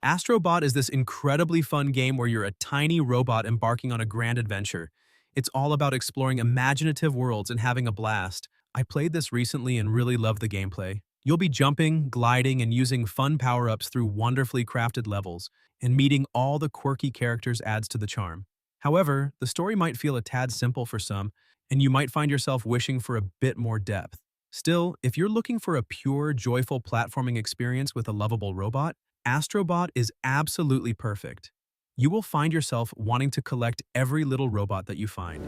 Astrobot is this incredibly fun game where you're a tiny robot embarking on a grand adventure. It's all about exploring imaginative worlds and having a blast. I played this recently and really loved the gameplay. You'll be jumping, gliding, and using fun power-ups through wonderfully crafted levels, and meeting all the quirky characters adds to the charm. However, the story might feel a tad simple for some, and you might find yourself wishing for a bit more depth. Still, if you're looking for a pure, joyful platforming experience with a lovable robot, Astrobot is absolutely perfect. You will find yourself wanting to collect every little robot that you find.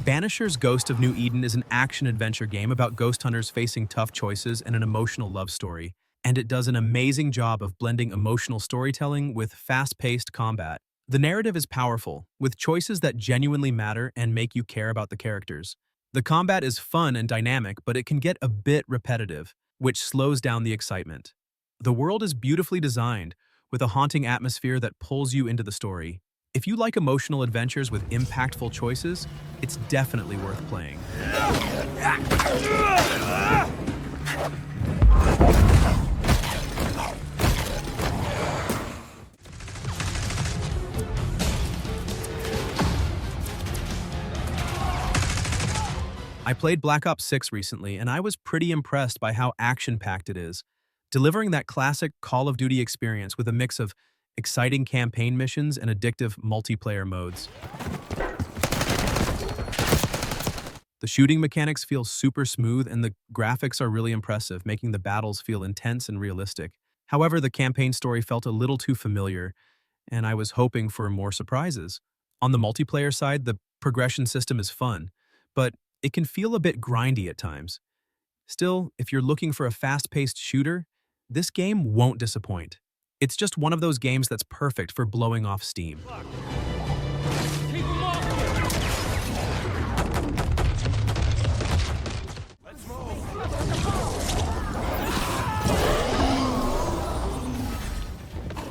Banisher's Ghost of New Eden is an action-adventure game about ghost hunters facing tough choices and an emotional love story, and it does an amazing job of blending emotional storytelling with fast-paced combat. The narrative is powerful, with choices that genuinely matter and make you care about the characters. The combat is fun and dynamic, but it can get a bit repetitive, which slows down the excitement. The world is beautifully designed, with a haunting atmosphere that pulls you into the story. If you like emotional adventures with impactful choices, it's definitely worth playing. I played Black Ops 6 recently, and I was pretty impressed by how action-packed it is, delivering that classic Call of Duty experience with a mix of exciting campaign missions and addictive multiplayer modes. The shooting mechanics feel super smooth, and the graphics are really impressive, making the battles feel intense and realistic. However, the campaign story felt a little too familiar, and I was hoping for more surprises. On the multiplayer side, the progression system is fun, but it can feel a bit grindy at times. Still, if you're looking for a fast-paced shooter, this game won't disappoint. It's just one of those games that's perfect for blowing off steam.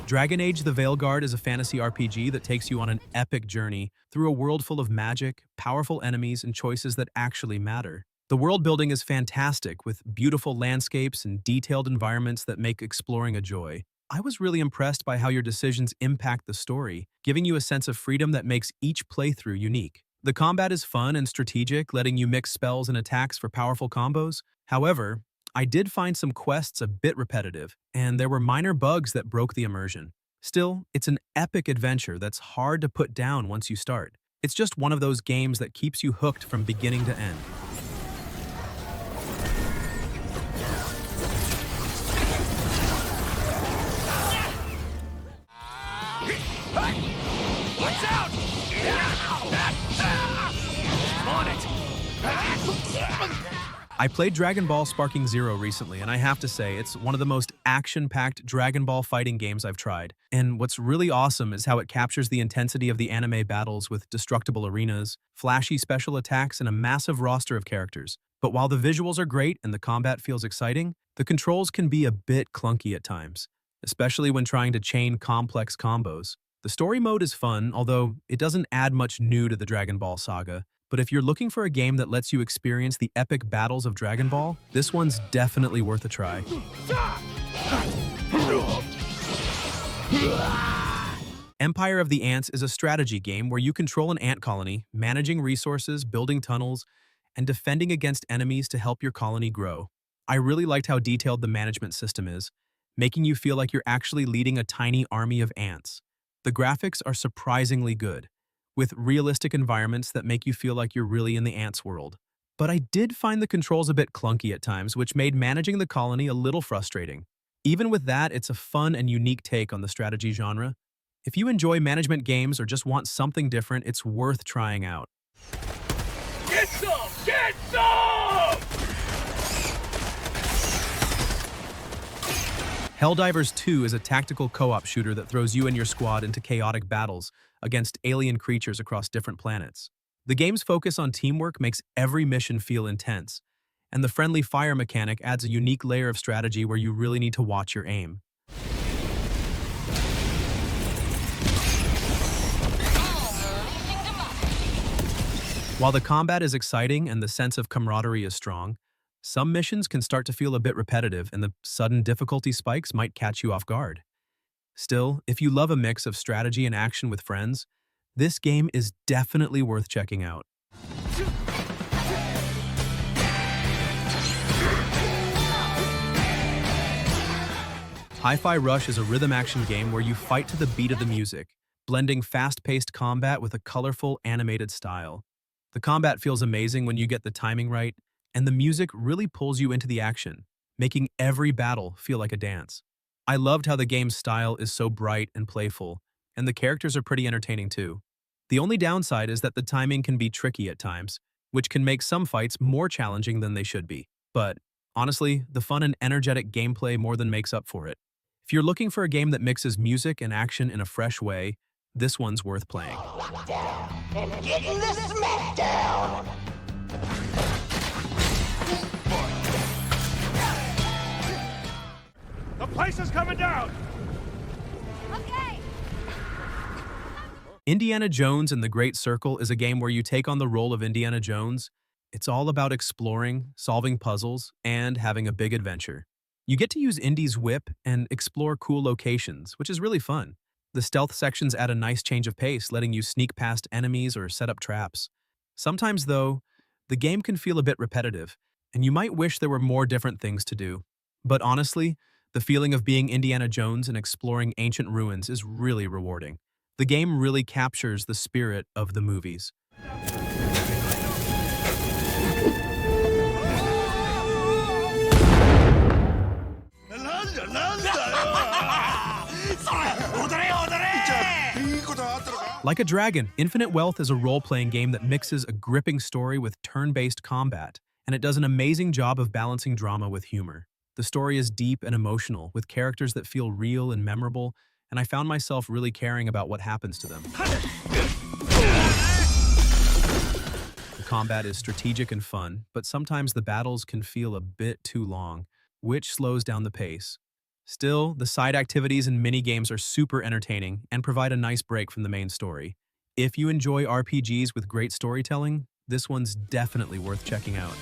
Dragon Age: The Veilguard is a fantasy RPG that takes you on an epic journey through a world full of magic, powerful enemies, and choices that actually matter. The world building is fantastic, with beautiful landscapes and detailed environments that make exploring a joy. I was really impressed by how your decisions impact the story, giving you a sense of freedom that makes each playthrough unique. The combat is fun and strategic, letting you mix spells and attacks for powerful combos. However, I did find some quests a bit repetitive, and there were minor bugs that broke the immersion. Still, it's an epic adventure that's hard to put down once you start. It's just one of those games that keeps you hooked from beginning to end. Watch out! On it! I played Dragon Ball Sparking Zero recently, and I have to say, it's one of the most action-packed Dragon Ball fighting games I've tried. And what's really awesome is how it captures the intensity of the anime battles with destructible arenas, flashy special attacks, and a massive roster of characters. But while the visuals are great and the combat feels exciting, the controls can be a bit clunky at times, especially when trying to chain complex combos. The story mode is fun, although it doesn't add much new to the Dragon Ball saga. But if you're looking for a game that lets you experience the epic battles of Dragon Ball, this one's definitely worth a try. Empire of the Ants is a strategy game where you control an ant colony, managing resources, building tunnels, and defending against enemies to help your colony grow. I really liked how detailed the management system is, making you feel like you're actually leading a tiny army of ants. The graphics are surprisingly good, with realistic environments that make you feel like you're really in the ants' world. But I did find the controls a bit clunky at times, which made managing the colony a little frustrating. Even with that, it's a fun and unique take on the strategy genre. If you enjoy management games or just want something different, it's worth trying out. Get some! Get some! Helldivers 2 is a tactical co-op shooter that throws you and your squad into chaotic battles against alien creatures across different planets. The game's focus on teamwork makes every mission feel intense, and the friendly fire mechanic adds a unique layer of strategy where you really need to watch your aim. While the combat is exciting and the sense of camaraderie is strong, some missions can start to feel a bit repetitive and the sudden difficulty spikes might catch you off guard. Still, if you love a mix of strategy and action with friends, this game is definitely worth checking out. Hi-Fi Rush is a rhythm action game where you fight to the beat of the music, blending fast-paced combat with a colorful animated style. The combat feels amazing when you get the timing right, and the music really pulls you into the action, making every battle feel like a dance. I loved how the game's style is so bright and playful, and the characters are pretty entertaining too. The only downside is that the timing can be tricky at times, which can make some fights more challenging than they should be. But honestly, the fun and energetic gameplay more than makes up for it. If you're looking for a game that mixes music and action in a fresh way, this one's worth playing. And getting the smackdown! The place is coming down! Okay! Indiana Jones and the Great Circle is a game where you take on the role of Indiana Jones. It's all about exploring, solving puzzles, and having a big adventure. You get to use Indy's whip and explore cool locations, which is really fun. The stealth sections add a nice change of pace, letting you sneak past enemies or set up traps. Sometimes, though, the game can feel a bit repetitive, and you might wish there were more different things to do. But honestly, the feeling of being Indiana Jones and exploring ancient ruins is really rewarding. The game really captures the spirit of the movies. Like a Dragon, Infinite Wealth is a role-playing game that mixes a gripping story with turn-based combat, and it does an amazing job of balancing drama with humor. The story is deep and emotional, with characters that feel real and memorable, and I found myself really caring about what happens to them. The combat is strategic and fun, but sometimes the battles can feel a bit too long, which slows down the pace. Still, the side activities and mini-games are super entertaining and provide a nice break from the main story. If you enjoy RPGs with great storytelling, this one's definitely worth checking out.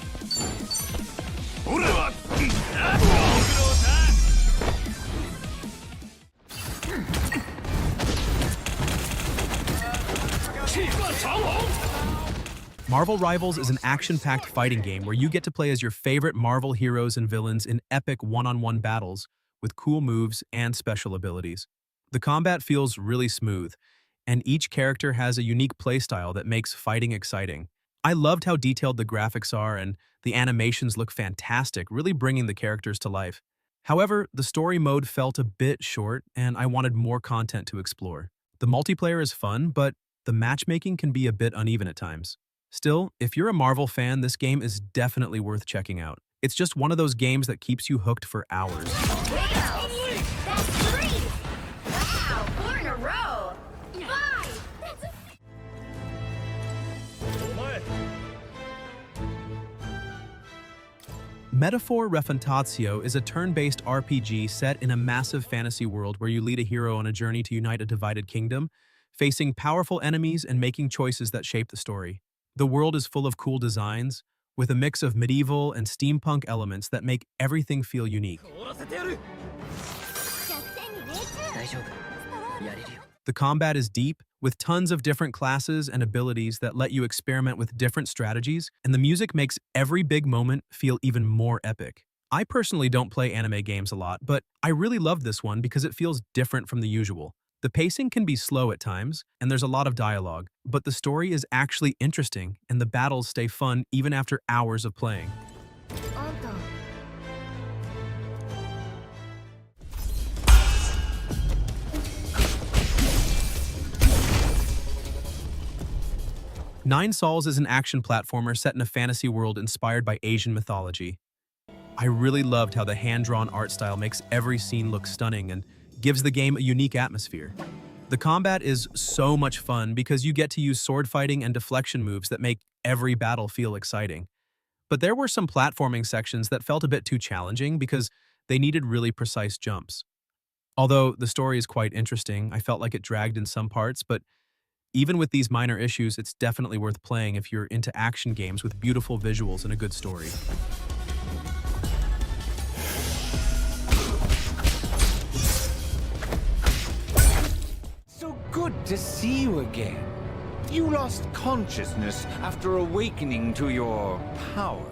Marvel Rivals is an action-packed fighting game where you get to play as your favorite Marvel heroes and villains in epic one-on-one battles with cool moves and special abilities. The combat feels really smooth, and each character has a unique playstyle that makes fighting exciting. I loved how detailed the graphics are, and the animations look fantastic, really bringing the characters to life. However, the story mode felt a bit short, and I wanted more content to explore. The multiplayer is fun, but the matchmaking can be a bit uneven at times. Still, if you're a Marvel fan, this game is definitely worth checking out. It's just one of those games that keeps you hooked for hours. Wow! That's 3! Wow, 4 in a row! 5! That's Metaphor Refantatio is a turn-based RPG set in a massive fantasy world where you lead a hero on a journey to unite a divided kingdom, facing powerful enemies and making choices that shape the story. The world is full of cool designs, with a mix of medieval and steampunk elements that make everything feel unique. The combat is deep, with tons of different classes and abilities that let you experiment with different strategies, and the music makes every big moment feel even more epic. I personally don't play anime games a lot, but I really love this one because it feels different from the usual. The pacing can be slow at times, and there's a lot of dialogue, but the story is actually interesting, and the battles stay fun even after hours of playing. 9 Sols is an action platformer set in a fantasy world inspired by Asian mythology. I really loved how the hand-drawn art style makes every scene look stunning and gives the game a unique atmosphere. The combat is so much fun because you get to use sword fighting and deflection moves that make every battle feel exciting. But there were some platforming sections that felt a bit too challenging because they needed really precise jumps. Although the story is quite interesting, I felt like it dragged in some parts, but Even with these minor issues, it's definitely worth playing if you're into action games with beautiful visuals and a good story. So good to see you again. You lost consciousness after awakening to your power.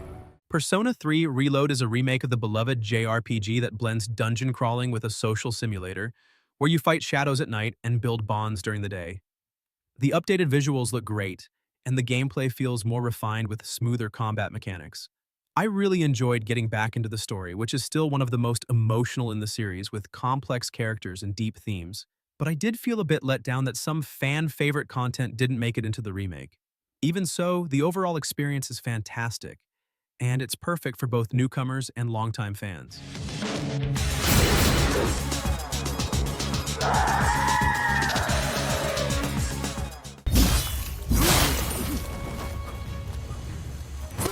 Persona 3 Reload is a remake of the beloved JRPG that blends dungeon crawling with a social simulator, where you fight shadows at night and build bonds during the day. The updated visuals look great, and the gameplay feels more refined with smoother combat mechanics. I really enjoyed getting back into the story, which is still one of the most emotional in the series with complex characters and deep themes. But I did feel a bit let down that some fan-favorite content didn't make it into the remake. Even so, the overall experience is fantastic, and it's perfect for both newcomers and longtime fans.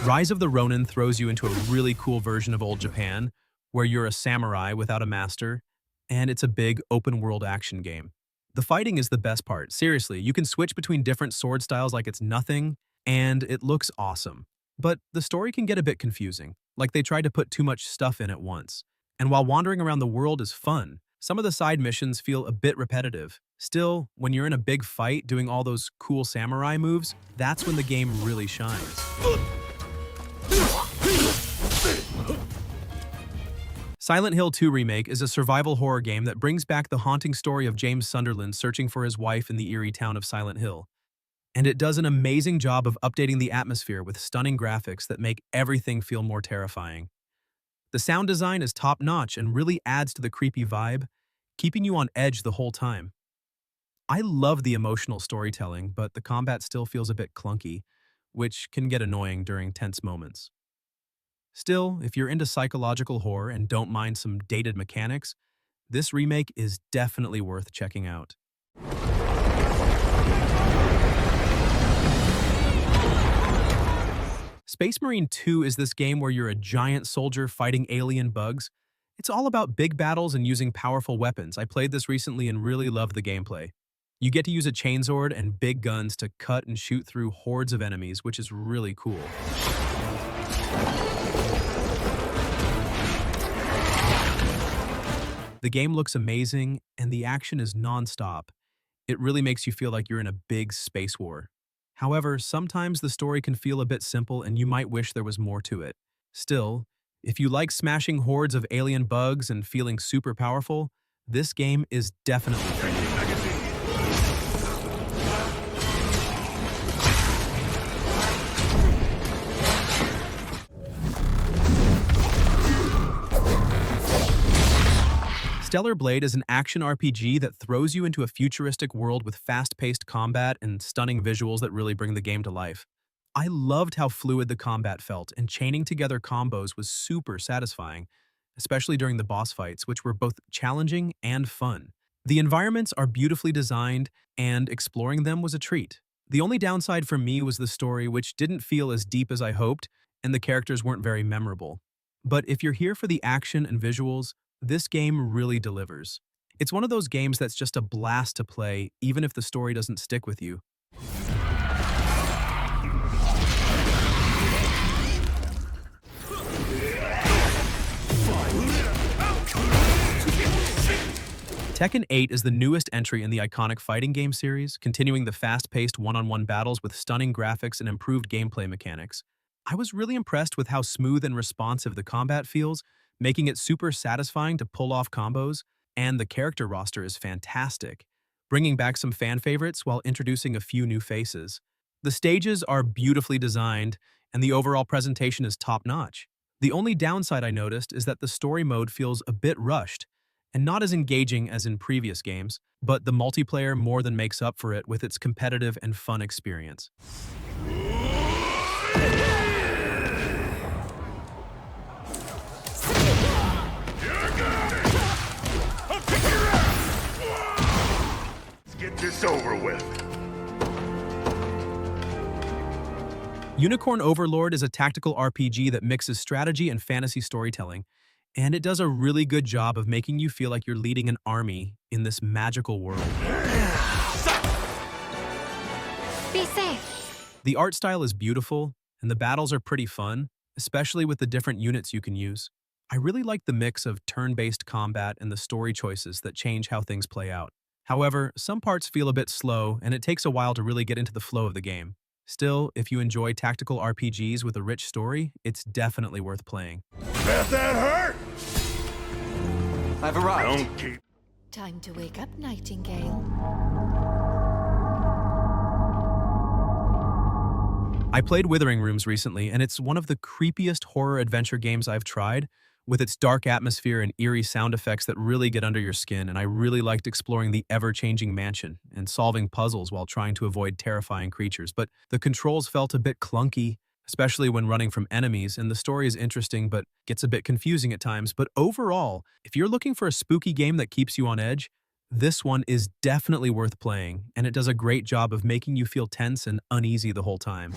Rise of the Ronin throws you into a really cool version of old Japan, where you're a samurai without a master, and it's a big open-world action game. The fighting is the best part. Seriously, you can switch between different sword styles like it's nothing, and it looks awesome. But the story can get a bit confusing, like they tried to put too much stuff in at once. And while wandering around the world is fun, some of the side missions feel a bit repetitive. Still, when you're in a big fight doing all those cool samurai moves, that's when the game really shines. Silent Hill 2 Remake is a survival horror game that brings back the haunting story of James Sunderland searching for his wife in the eerie town of Silent Hill. And it does an amazing job of updating the atmosphere with stunning graphics that make everything feel more terrifying. The sound design is top-notch and really adds to the creepy vibe, keeping you on edge the whole time. I love the emotional storytelling, but the combat still feels a bit clunky, which can get annoying during tense moments. Still, if you're into psychological horror and don't mind some dated mechanics, this remake is definitely worth checking out. Space Marine 2 is this game where you're a giant soldier fighting alien bugs. It's all about big battles and using powerful weapons. I played this recently and really loved the gameplay. You get to use a chainsword and big guns to cut and shoot through hordes of enemies, which is really cool. The game looks amazing, and the action is non-stop. It really makes you feel like you're in a big space war. However, sometimes the story can feel a bit simple and you might wish there was more to it. Still, if you like smashing hordes of alien bugs and feeling super powerful, this game is definitely for you. Stellar Blade is an action RPG that throws you into a futuristic world with fast-paced combat and stunning visuals that really bring the game to life. I loved how fluid the combat felt, and chaining together combos was super satisfying, especially during the boss fights, which were both challenging and fun. The environments are beautifully designed, and exploring them was a treat. The only downside for me was the story, which didn't feel as deep as I hoped, and the characters weren't very memorable. But if you're here for the action and visuals, this game really delivers. It's one of those games that's just a blast to play, even if the story doesn't stick with you. Tekken 8 is the newest entry in the iconic fighting game series, continuing the fast-paced one-on-one battles with stunning graphics and improved gameplay mechanics. I was really impressed with how smooth and responsive the combat feels, making it super satisfying to pull off combos, and the character roster is fantastic, bringing back some fan favorites while introducing a few new faces. The stages are beautifully designed, and the overall presentation is top-notch. The only downside I noticed is that the story mode feels a bit rushed, and not as engaging as in previous games, but the multiplayer more than makes up for it with its competitive and fun experience. Get this over with. Unicorn Overlord is a tactical RPG that mixes strategy and fantasy storytelling, and it does a really good job of making you feel like you're leading an army in this magical world. The art style is beautiful, and the battles are pretty fun, especially with the different units you can use. I really like the mix of turn-based combat and the story choices that change how things play out. However, some parts feel a bit slow, and it takes a while to really get into the flow of the game. Still, if you enjoy tactical RPGs with a rich story, it's definitely worth playing. Bet that hurt! I've arrived. Don't keep... Time to wake up, Nightingale. I played Withering Rooms recently, and it's one of the creepiest horror adventure games I've tried, with its dark atmosphere and eerie sound effects that really get under your skin, and I really liked exploring the ever-changing mansion and solving puzzles while trying to avoid terrifying creatures. But the controls felt a bit clunky, especially when running from enemies, and the story is interesting but gets a bit confusing at times. But overall, if you're looking for a spooky game that keeps you on edge, this one is definitely worth playing, and it does a great job of making you feel tense and uneasy the whole time.